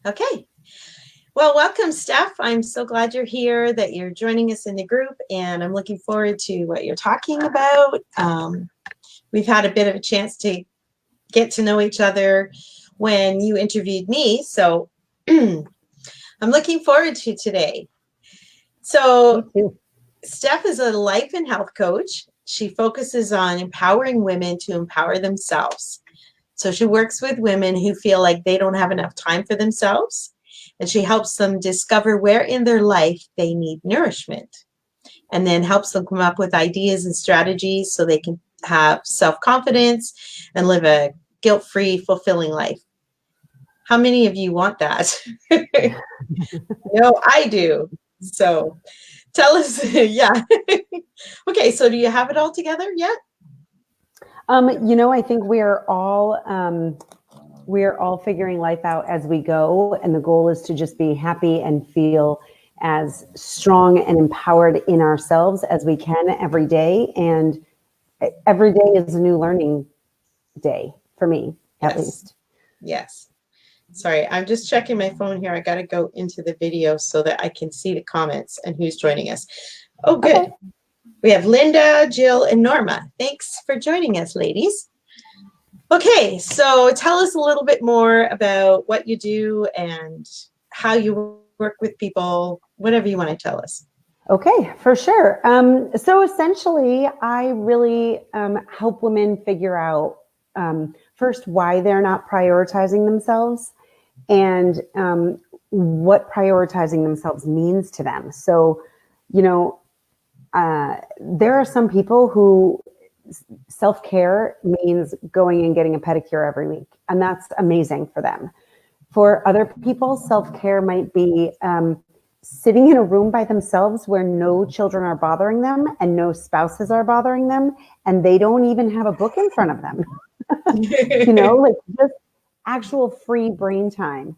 Okay. Well, welcome, Stef. I'm so glad you're here, that you're joining us in the group, and I'm looking forward to what you're talking about. We've had a bit of a chance to get to know each other when you interviewed me, so I'm looking forward to today. So, Stef is a life and health coach. She focuses on empowering women to empower themselves. So she works with women who feel like they don't have enough time for themselves, and she helps them discover where in their life they need nourishment, and then helps them come up with ideas and strategies so they can have self-confidence and live a guilt-free, fulfilling life. How many of you want that? No, I do. So tell us, yeah. Okay, so do you have it all together yet? I think we're all figuring life out as we go, and the goal is to just be happy and feel as strong and empowered in ourselves as we can every day. And every day is a new learning day for me, at least. Yes. Sorry, I'm just checking my phone here. I got to go into the video so that I can see the comments and who's joining us. Oh, good. Okay. We have Linda, Jill, and Norma. Thanks for joining us, ladies. Okay, so tell us a little bit more about what you do and how you work with people, whatever you want to tell us. Okay, for sure. So essentially, I really help women figure out first why they're not prioritizing themselves, and what prioritizing themselves means to them. So, there are some people who self-care means going and getting a pedicure every week, and that's amazing for them. For other people, self-care might be sitting in a room by themselves where no children are bothering them and no spouses are bothering them, and they don't even have a book in front of them. Like just actual free brain time.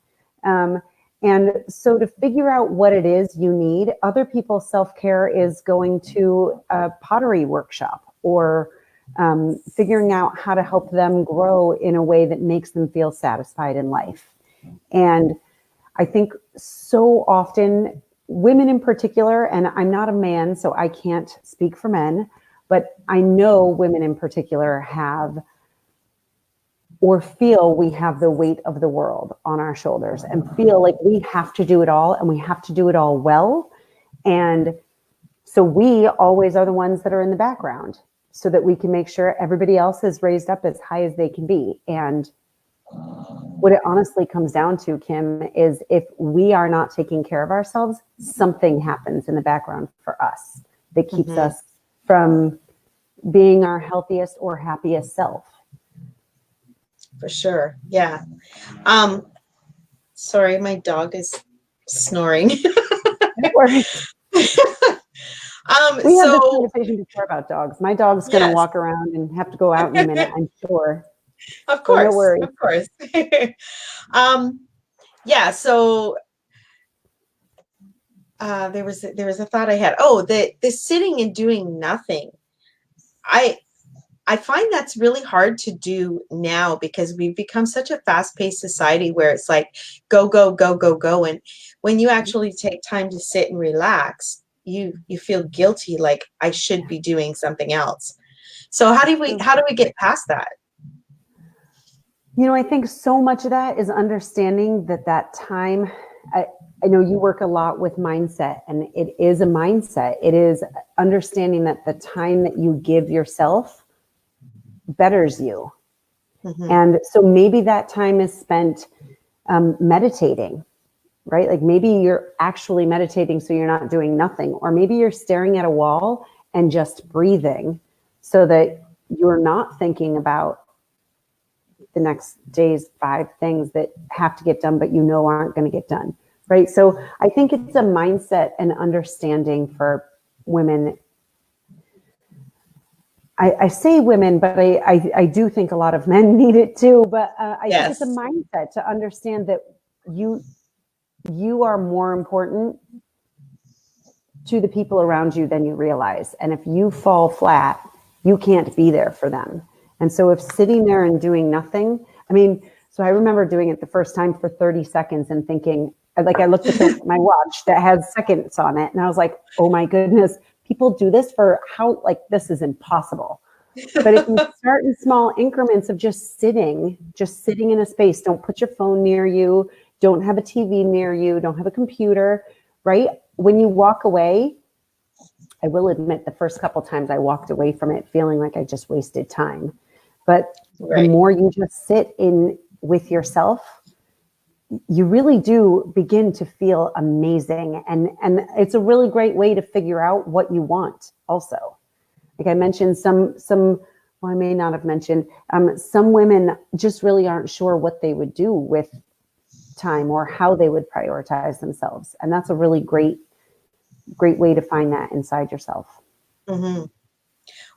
And so to figure out what it is you need, other people's self-care is going to a pottery workshop, or figuring out how to help them grow in a way that makes them feel satisfied in life. And I think so often women in particular, and I'm not a man, so I can't speak for men, but I know women in particular have or feel we have the weight of the world on our shoulders and feel like we have to do it all, and we have to do it all well. And so we always are the ones that are in the background so that we can make sure everybody else is raised up as high as they can be. And what it honestly comes down to, Kim, is if we are not taking care of ourselves, something happens in the background for us that keeps us from being our healthiest or happiest self. For sure. Yeah. Sorry, my dog is snoring. No worries. We had this conversation before about dogs. My dog's going to walk around and have to go out in a minute, I'm sure. Of course. So no worries. Of course. Yeah. So there was a thought I had. Oh, the sitting and doing nothing. I find that's really hard to do now, because we've become such a fast-paced society where it's like go, go, go, go, go. And when you actually take time to sit and relax, you feel guilty, like I should be doing something else. So how do we get past that? I think so much of that is understanding that time. I know you work a lot with mindset, and it is a mindset. It is understanding that the time that you give yourself betters you. And so maybe that time is spent meditating, right? Like maybe you're actually meditating so you're not doing nothing, or maybe you're staring at a wall and just breathing so that you're not thinking about the next day's 5 things that have to get done, but aren't going to get done, right? So I think it's a mindset and understanding for women. I say women, but I do think a lot of men need it too. But I think it's a mindset to understand that you are more important to the people around you than you realize. And if you fall flat, you can't be there for them. And so if sitting there and doing nothing, So I remember doing it the first time for 30 seconds and thinking, like, I looked at my watch that had seconds on it, and I was like, oh my goodness, people do this for how, like, this is impossible. But if you start in small increments of just sitting in a space, don't put your phone near you, don't have a TV near you, don't have a computer, right? When you walk away, I will admit the first couple times I walked away from it feeling like I just wasted time. But the more you just sit in with yourself, you really do begin to feel amazing. And it's a really great way to figure out what you want also. Like I mentioned, well, I may not have mentioned, some women just really aren't sure what they would do with time or how they would prioritize themselves. And that's a really great way to find that inside yourself. Mm-hmm.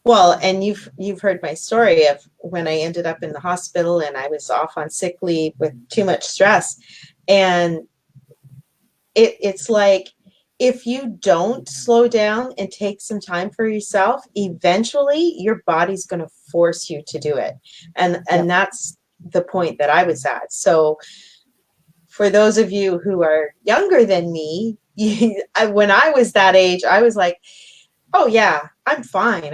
Well, and you've heard my story of when I ended up in the hospital and I was off on sick leave with too much stress. And it's like, if you don't slow down and take some time for yourself, eventually your body's going to force you to do it. And that's the point that I was at. So for those of you who are younger than me, when I was that age, I was like, oh yeah, I'm fine.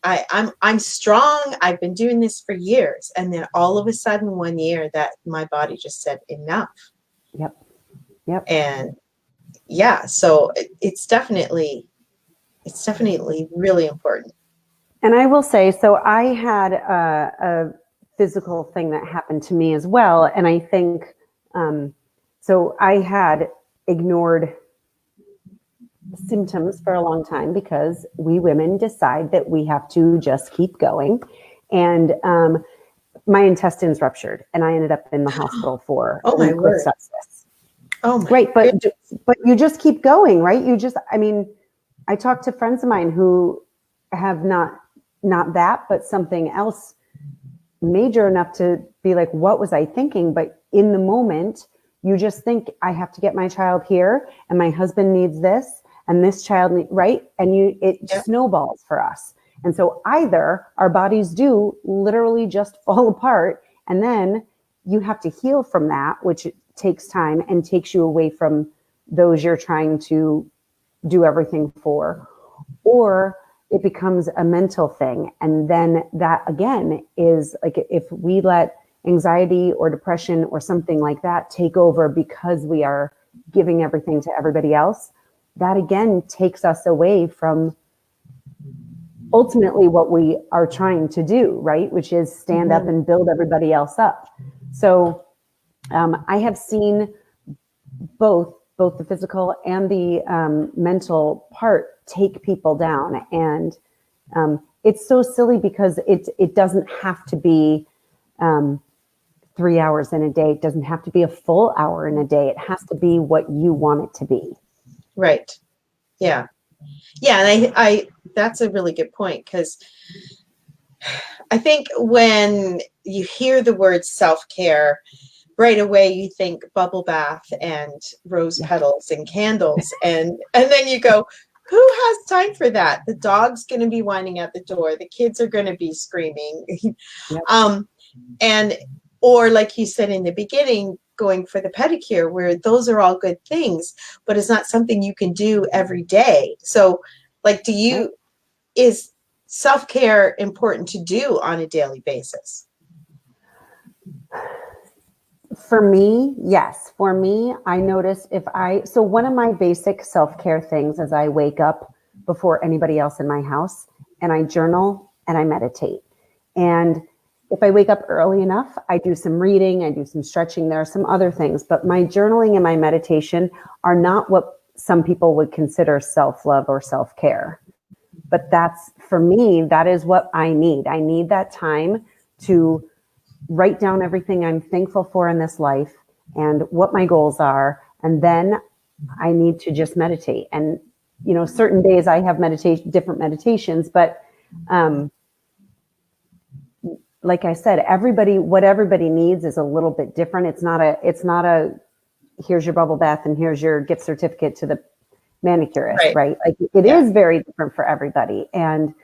I'm strong. I've been doing this for years. And then all of a sudden one year that my body just said enough. Yep. And yeah, so it's definitely really important. And I will say, so I had a physical thing that happened to me as well. And I think, so I had ignored symptoms for a long time because we women decide that we have to just keep going. And my intestines ruptured and I ended up in the hospital for a week with sepsis. Oh my Right. But you just keep going, right? I talked to friends of mine who have not that, but something else major enough to be like, what was I thinking? But in the moment, you just think, I have to get my child here and my husband needs this and this child, right? And it snowballs for us. And so either our bodies do literally just fall apart and then you have to heal from that, which takes time and takes you away from those you're trying to do everything for, or it becomes a mental thing. And then that again is like, if we let anxiety or depression or something like that take over because we are giving everything to everybody else, that again takes us away from ultimately what we are trying to do, right? Which is stand up and build everybody else up. So I have seen both the physical and the mental part take people down. And it's so silly because it doesn't have to be 3 hours in a day. It doesn't have to be a full hour in a day. It has to be what you want it to be. Right. Yeah. Yeah. And I that's a really good point, because I think when you hear the word self-care, right away you think bubble bath and rose petals and candles. And then you go, who has time for that? The dog's going to be whining at the door. The kids are going to be screaming. Or like you said in the beginning, going for the pedicure, where those are all good things, but it's not something you can do every day. So like, is self-care important to do on a daily basis? For me, yes. For me, I notice so one of my basic self-care things is I wake up before anybody else in my house and I journal and I meditate. And if I wake up early enough, I do some reading, I do some stretching. There are some other things, but my journaling and my meditation are not what some people would consider self-love or self-care. But for me, that is what I need. I need that time to write down everything I'm thankful for in this life and what my goals are. And then I need to just meditate. And, certain days I have different meditations, but, like I said, what everybody needs is a little bit different. It's not a, here's your bubble bath and here's your gift certificate to the manicurist, right? Like it is very different for everybody. And,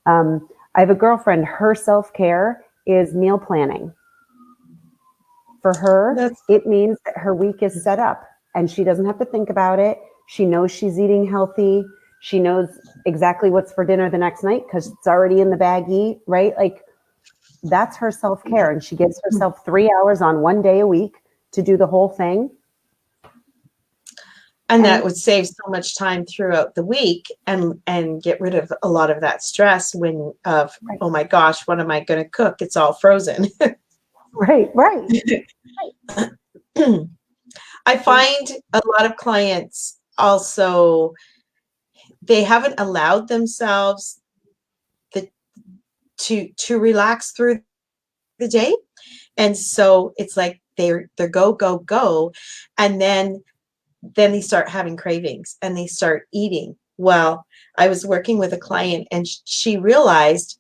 I have a girlfriend, her self-care is meal planning. For her, That's it means that her week is set up and she doesn't have to think about it. She knows she's eating healthy. She knows exactly what's for dinner the next night because it's already in the baggie, right? Like that's her self-care. And she gives herself 3 hours on one day a week to do the whole thing. and that would save so much time throughout the week and get rid of a lot of that stress when of, Right. oh my gosh, what am I going to cook? It's all frozen. Right. I find a lot of clients also, they haven't allowed themselves to relax through the day. And so it's like they're go, go, go. And then they start having cravings and they start eating. Well, I was working with a client and she realized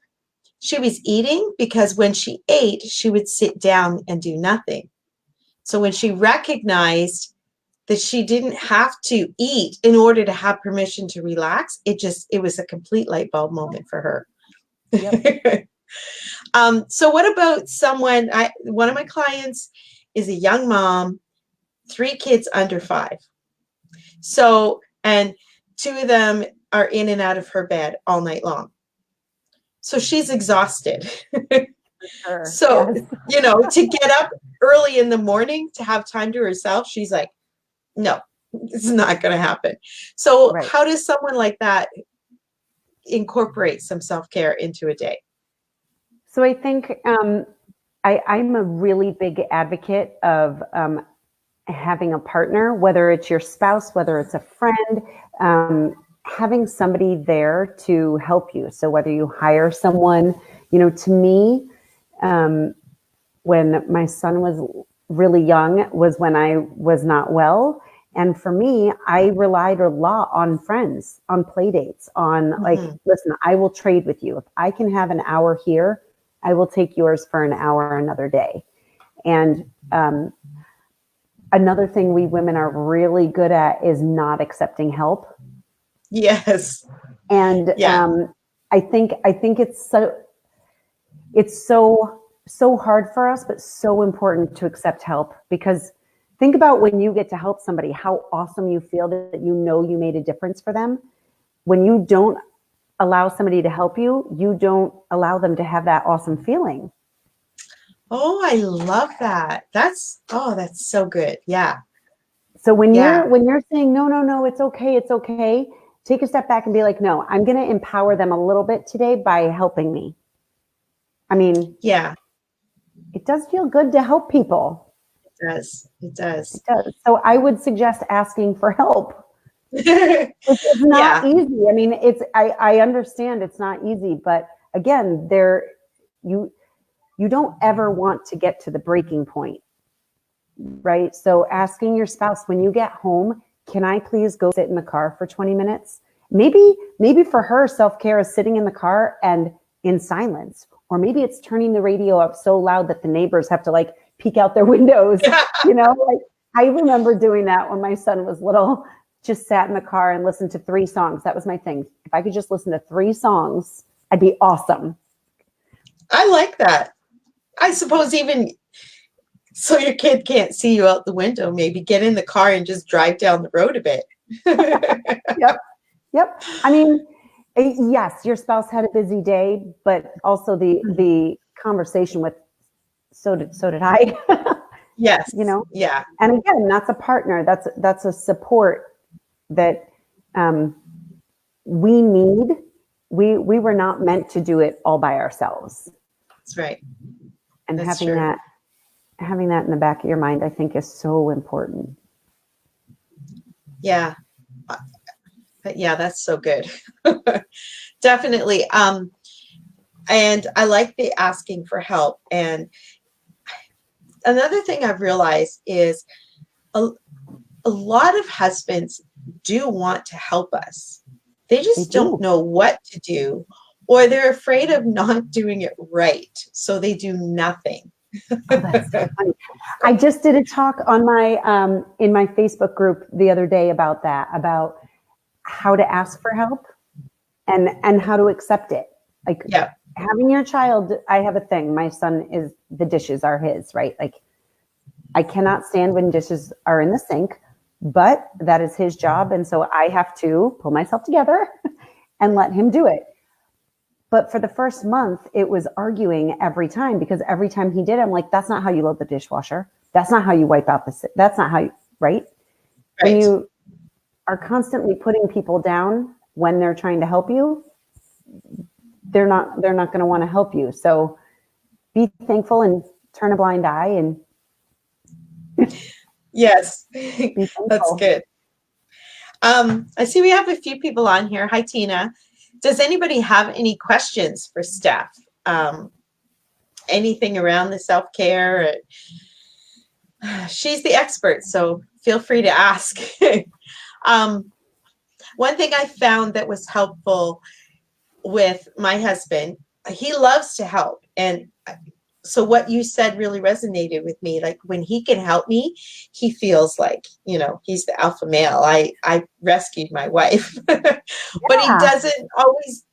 she was eating because when she ate, she would sit down and do nothing. So when she recognized that she didn't have to eat in order to have permission to relax, it was a complete light bulb moment for her. Yep. So what about one of my clients is a young mom, 3 kids under 5. So, and 2 of them are in and out of her bed all night long. So she's exhausted. Sure. So, Yes. to get up early in the morning to have time to herself, she's like, no, it's not going to happen. So Right. how does someone like that incorporate some self-care into a day? So I think I'm a really big advocate of having a partner, whether it's your spouse, whether it's a friend, having somebody there to help you. So whether you hire someone, to me, when my son was really young was when I was not well. And for me, I relied a lot on friends, on play dates, on like, listen, I will trade with you. If I can have an hour here, I will take yours for an hour another day. And another thing we women are really good at is not accepting help. Yes. And I think it's so hard for us, but so important to accept help, because think about when you get to help somebody, how awesome you feel that you made a difference for them. When you don't allow somebody to help you, you don't allow them to have that awesome feeling. Oh, I love that. That's so good. Yeah. So when you're saying, no, it's okay, take a step back and be like, no, I'm going to empower them a little bit today by helping me. I mean, yeah, it does feel good to help people. it does. It does. It does. So I would suggest asking for help. It's not easy. I mean, I understand it's not easy, but again, you don't ever want to get to the breaking point, right? So asking your spouse when you get home, can I please go sit in the car for 20 minutes? Maybe for her, self-care is sitting in the car and in silence, or maybe it's turning the radio up so loud that the neighbors have to like peek out their windows. Like I remember doing that when my son was little. Just sat in the car and listened to 3 songs. That was my thing. If I could just listen to 3 songs, I'd be awesome. I like that. I suppose even so your kid can't see you out the window, maybe get in the car and just drive down the road a bit. Yep. I mean, yes, your spouse had a busy day, but also the conversation with so did I. Yes. Yeah. And again, that's a partner. That's a support that we need. We were not meant to do it all by ourselves. That's right. And That's having that in the back of your mind, I think, is so important. Yeah. Yeah, that's so good. Definitely. And I like the asking for help. And another thing I've realized is a lot of husbands do want to help us. They just don't know what to do, or they're afraid of not doing it right. So they do nothing. Oh, that's so funny. I just did a talk on my in my Facebook group the other day about that, about how to ask for help and how to accept it. Like having your child, I have a thing. My son the dishes are his, right? Like I cannot stand when dishes are in the sink, but that is his job. And so I have to pull myself together and let him do it. But for the first month, it was arguing every time, because every time he did, I'm like, that's not how you load the dishwasher. That's not how you wipe out that's not how you, right? When you are constantly putting people down when they're trying to help you, they're not going to want to help you. So be thankful and turn a blind eye and Yes, be thankful. that's good. I see we have a few people on here. Hi, Tina. Does anybody have any questions for Stef? Anything around the self-care? She's the expert, so feel free to ask. One thing I found that was helpful with my husband, he loves to help. And so what you said really resonated with me. Like when he can help me, he feels like, he's the alpha male. I rescued my wife, but he doesn't always,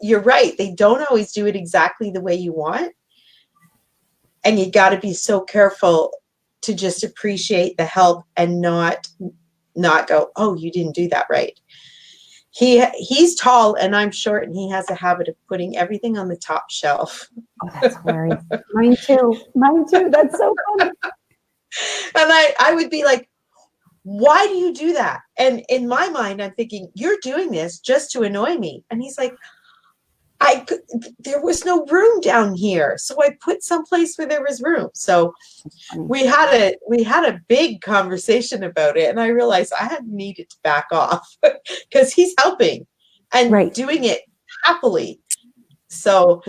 you're right. They don't always do it exactly the way you want. And you got to be so careful to just appreciate the help and not go, oh, you didn't do that right. He's tall and I'm short, and he has a habit of putting everything on the top shelf. Oh, that's hilarious. Mine too. That's so funny. And I would be like, why do you do that? And in my mind, I'm thinking, you're doing this just to annoy me. And he's like, there was no room down here, so I put someplace where there was room. So we had a big conversation about it, and I realized I had needed to back off because he's helping and doing it happily. So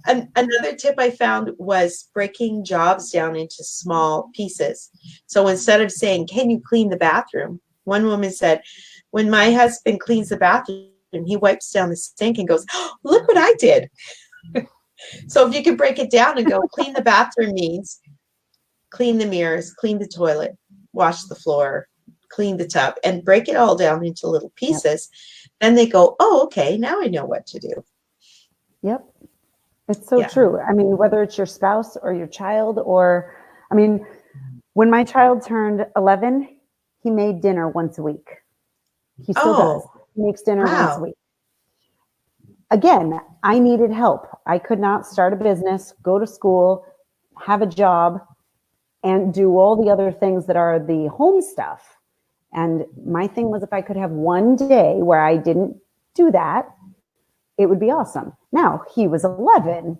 another tip I found was breaking jobs down into small pieces. So instead of saying, can you clean the bathroom? One woman said, when my husband cleans the bathroom, and he wipes down the sink and goes, oh, look what I did. So if you could break it down and go, clean the bathroom means clean the mirrors, clean the toilet, wash the floor, clean the tub, and break it all down into little pieces. Then they go, oh, okay, now I know what to do. Yep. It's so true. I mean, whether it's your spouse or your child, when my child turned 11, he made dinner once a week. He still does. He makes dinner once a week. Again, I needed help. I could not start a business, go to school, have a job, and do all the other things that are the home stuff. And my thing was, if I could have one day where I didn't do that, it would be awesome. Now, he was 11.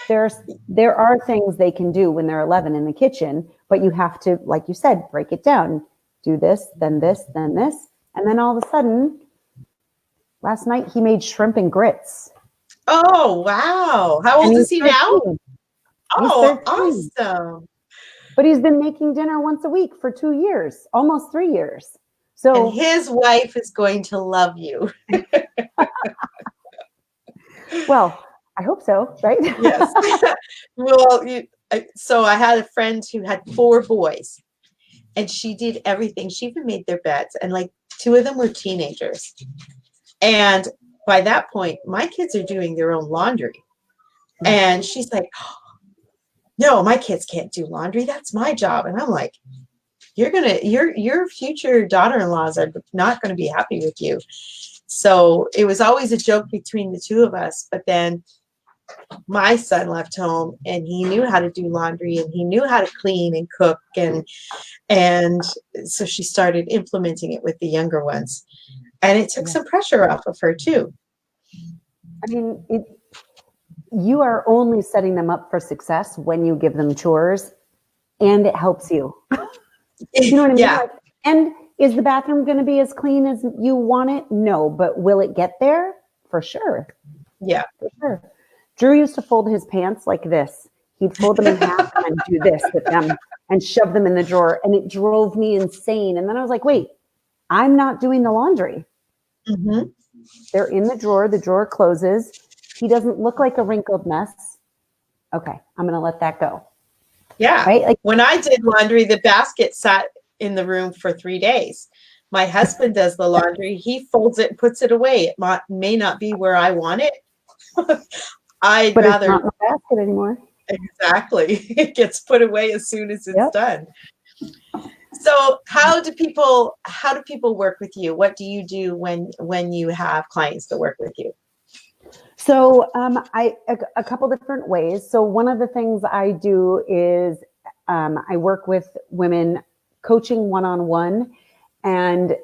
There are things they can do when they're 11 in the kitchen, but you have to, like you said, break it down. Do this, then this, then this. And then all of a sudden, last night he made shrimp and grits. Oh, wow. How old is he now? Oh, awesome. But he's been making dinner once a week for 2 years, almost 3 years. So and his wife is going to love you. Well, I hope so, right? Yes. Well, so I had a friend who had 4 boys, and she did everything. She even made their beds, and like 2 of them were teenagers. And by that point, my kids are doing their own laundry. And she's like, no, my kids can't do laundry. That's my job. And I'm like, your future daughter-in-laws are not going to be happy with you. So it was always a joke between the 2 of us. But then my son left home, and he knew how to do laundry, and he knew how to clean and cook. And so she started implementing it with the younger ones. And it took some pressure off of her too. I mean, you are only setting them up for success when you give them chores, and it helps you. You know what I mean? Yeah. And is the bathroom going to be as clean as you want it? No, but will it get there? For sure. Yeah. For sure. Drew used to fold his pants like this. He'd fold them in half and do this with them and shove them in the drawer. And it drove me insane. And then I was like, wait, I'm not doing the laundry. Mm-hmm. They're in the drawer closes. He doesn't look like a wrinkled mess. Okay, I'm going to let that go. Yeah. Right? Like, when I did laundry, the basket sat in the room for 3 days. My husband does the laundry. He folds it and puts it away. It may not be where I want it. I'd but rather. It's not in the basket anymore. Exactly. It gets put away as soon as it's Yep. done. So how do people work with you? What do you do when you have clients that work with you? So a couple different ways. So one of the things I do is I work with women coaching one-on-one, and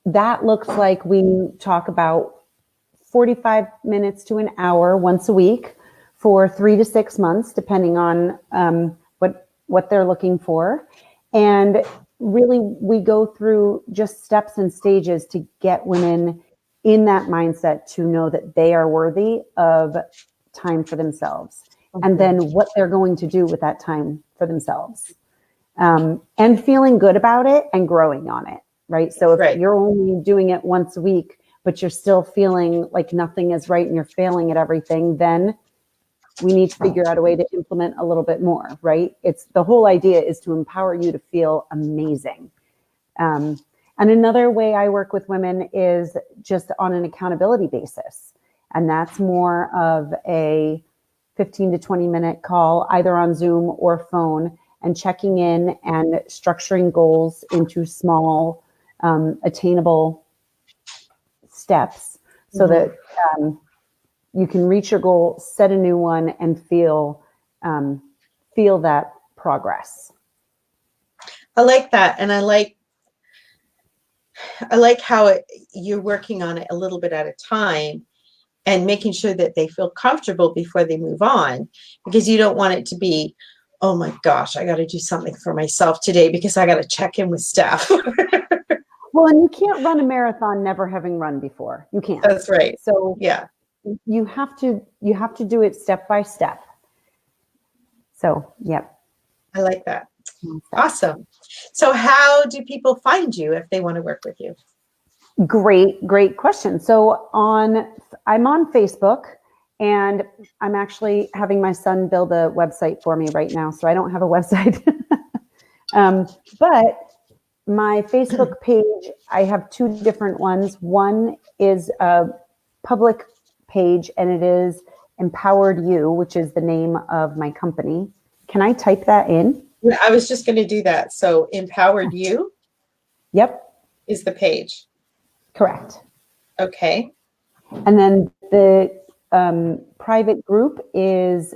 that looks like we talk about 45 minutes to an hour once a week for 3 to 6 months, depending on what they're looking for. And really, we go through just steps and stages to get women in that mindset to know that they are worthy of time for themselves, and then what they're going to do with that time for themselves, and feeling good about it and growing on it, right? So if you're only doing it once a week, but you're still feeling like nothing is right and you're failing at everything, then we need to figure out a way to implement a little bit more, right? It's the whole idea is to empower you to feel amazing. And another way I work with women is just on an accountability basis. And that's more of a 15 to 20 minute call, either on Zoom or phone, and checking in and structuring goals into small, attainable steps so that you can reach your goal, set a new one, and feel that progress. I like that, and I like how you're working on it a little bit at a time and making sure that they feel comfortable before they move on, because you don't want it to be, oh my gosh, I got to do something for myself today because I got to check in with Stef. Well, and you can't run a marathon never having run before. You can't. That's right. So yeah, you have to do it step by step. So, yep. I like that. Awesome. So how do people find you if they want to work with you? Great question. So I'm on Facebook, and I'm actually having my son build a website for me right now. So I don't have a website, but my Facebook page, I have two different ones. One is a public page, and it is Empowered You, which is the name of my company. Can I type that in? Yeah, I was just going to do that. So Empowered You. Yep. Is the page. Correct. Okay. And then the private group is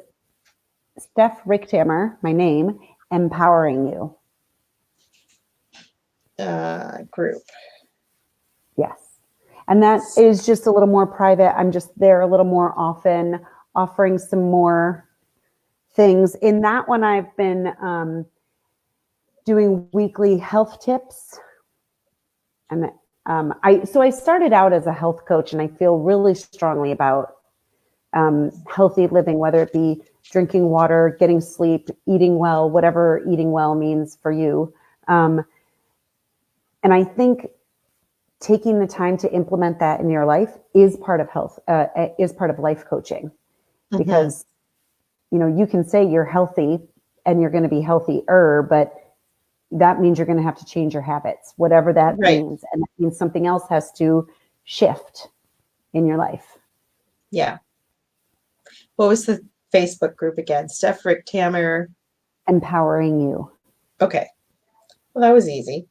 Stef Richthammer, my name, Empowering You. Group. Yes. And that is just a little more private. I'm just there a little more often, offering some more things. In that one, I've been doing weekly health tips. And I started out as a health coach, and I feel really strongly about healthy living, whether it be drinking water, getting sleep, eating well, whatever eating well means for you. And I think taking the time to implement that in your life is part of health, is part of life coaching, because, you can say you're healthy and you're going to be healthier, but that means you're going to have to change your habits, whatever that means. And that means something else has to shift in your life. Yeah. What was the Facebook group again? Stef Richthammer. Empowering You. Okay. Well, that was easy.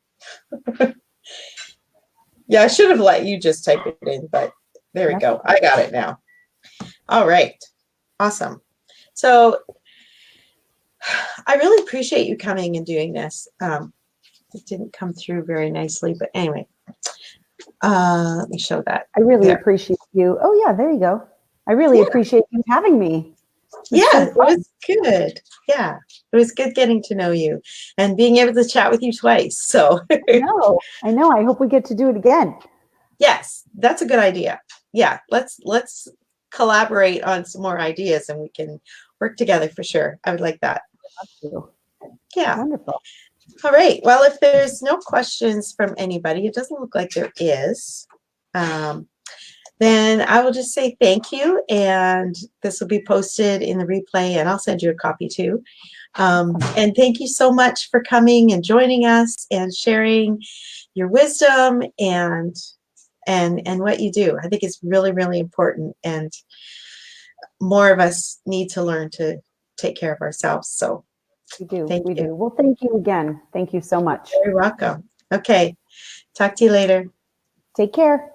Yeah, I should have let you just type it in, but there we go. I got it now. All right. Awesome. So I really appreciate you coming and doing this. It didn't come through very nicely, but anyway, let me show that. I really appreciate you. Oh yeah, there you go. I really appreciate you having me. It was good. Yeah, it was good getting to know you and being able to chat with you twice. So I know. I hope we get to do it again. Yes, that's a good idea. Yeah, let's collaborate on some more ideas, and we can work together for sure. I would like that. Yeah. Wonderful. All right. Well, if there's no questions from anybody, it doesn't look like there is. Then I will just say thank you, and this will be posted in the replay, and I'll send you a copy too. And thank you so much for coming and joining us and sharing your wisdom and what you do. I think it's really, really important. And more of us need to learn to take care of ourselves. So We do. thank We you. do. Well, thank you again. Thank you so much. You're welcome. Okay. Talk to you later. Take care.